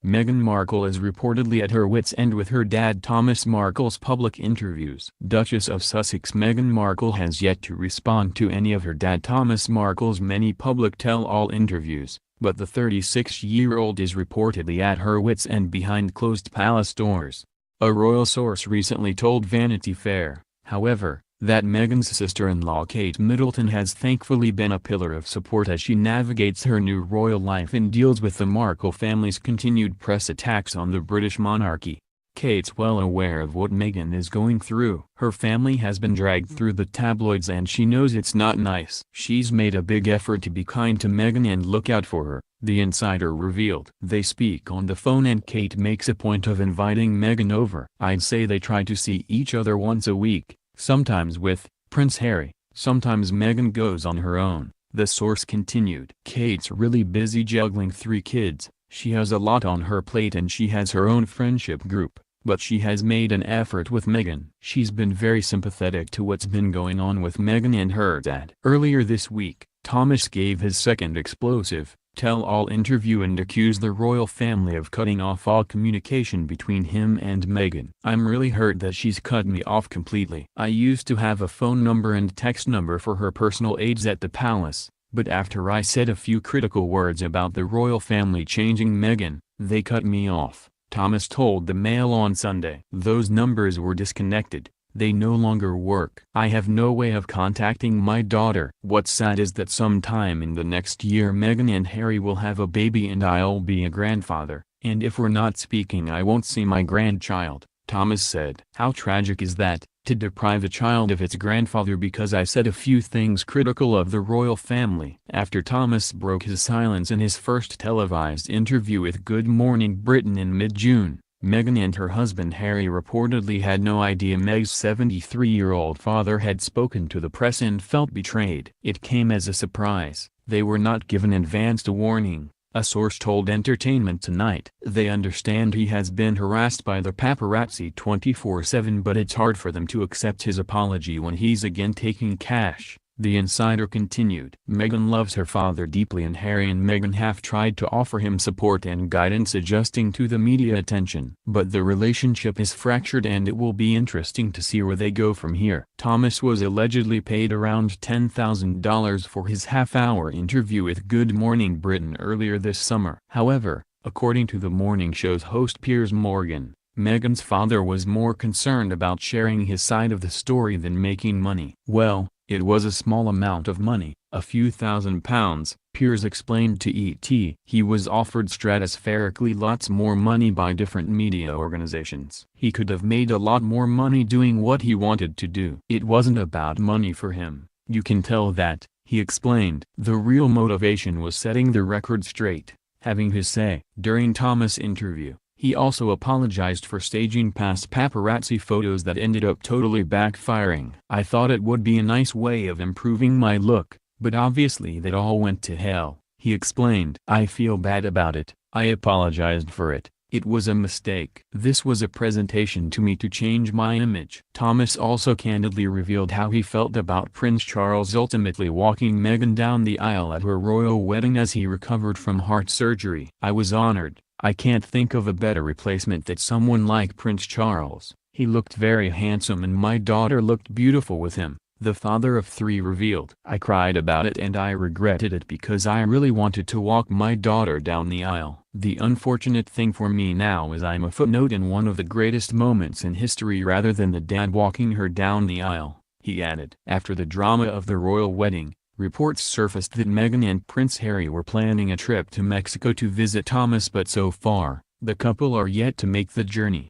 Meghan Markle is reportedly at her wit's end with her dad Thomas Markle's public interviews. Duchess of Sussex Meghan Markle has yet to respond to any of her dad Thomas Markle's many public tell-all interviews, but the 36-year-old is reportedly at her wit's end behind closed palace doors. A royal source recently told Vanity Fair, however, that Meghan's sister-in-law Kate Middleton has thankfully been a pillar of support as she navigates her new royal life and deals with the Markle family's continued press attacks on the British monarchy. Kate's well aware of what Meghan is going through. Her family has been dragged through the tabloids and she knows it's not nice. She's made a big effort to be kind to Meghan and look out for her, the insider revealed. They speak on the phone and Kate makes a point of inviting Meghan over. I'd say they try to see each other once a week. Sometimes with Prince Harry, sometimes Meghan goes on her own, the source continued. Kate's really busy juggling 3 kids, she has a lot on her plate and she has her own friendship group, but she has made an effort with Meghan. She's been very sympathetic to what's been going on with Meghan and her dad. Earlier this week, Thomas gave his second explosive, tell-all interview and accused the royal family of cutting off all communication between him and Meghan. "I'm really hurt that she's cut me off completely. I used to have a phone number and text number for her personal aides at the palace, but after I said a few critical words about the royal family changing Meghan, they cut me off," Thomas told the Mail on Sunday. "Those numbers were disconnected. They no longer work. I have no way of contacting my daughter." What's sad is that sometime in the next year Meghan and Harry will have a baby and I'll be a grandfather, and if we're not speaking I won't see my grandchild, Thomas said. "How tragic is that, to deprive a child of its grandfather because I said a few things critical of the royal family." After Thomas broke his silence in his first televised interview with Good Morning Britain in mid-June, Meghan and her husband Harry reportedly had no idea Meg's 73-year-old father had spoken to the press and felt betrayed. "It came as a surprise. They were not given advanced warning," a source told Entertainment Tonight. "They understand he has been harassed by the paparazzi 24/7 but it's hard for them to accept his apology when he's again taking cash," the insider continued. Meghan loves her father deeply and Harry and Meghan have tried to offer him support and guidance adjusting to the media attention. But the relationship is fractured and it will be interesting to see where they go from here. Thomas was allegedly paid around $10,000 for his half-hour interview with Good Morning Britain earlier this summer. However, according to the morning show's host Piers Morgan, Meghan's father was more concerned about sharing his side of the story than making money. "Well, it was a small amount of money, a few £1,000s, Piers explained to ET. "He was offered stratospherically lots more money by different media organizations. He could have made a lot more money doing what he wanted to do. It wasn't about money for him, you can tell that," he explained. "The real motivation was setting the record straight, having his say." During Thomas' interview, he also apologized for staging past paparazzi photos that ended up totally backfiring. "I thought it would be a nice way of improving my look, but obviously that all went to hell," he explained. "I feel bad about it. I apologized for it. It was a mistake. This was a presentation to me to change my image." Thomas also candidly revealed how he felt about Prince Charles ultimately walking Meghan down the aisle at her royal wedding as he recovered from heart surgery. "I was honored. I can't think of a better replacement than someone like Prince Charles. He looked very handsome and my daughter looked beautiful with him," the father of 3 revealed. "I cried about it and I regretted it because I really wanted to walk my daughter down the aisle. The unfortunate thing for me now is I'm a footnote in one of the greatest moments in history rather than the dad walking her down the aisle," he added. After the drama of the royal wedding, reports surfaced that Meghan and Prince Harry were planning a trip to Mexico to visit Thomas, but so far, the couple are yet to make the journey.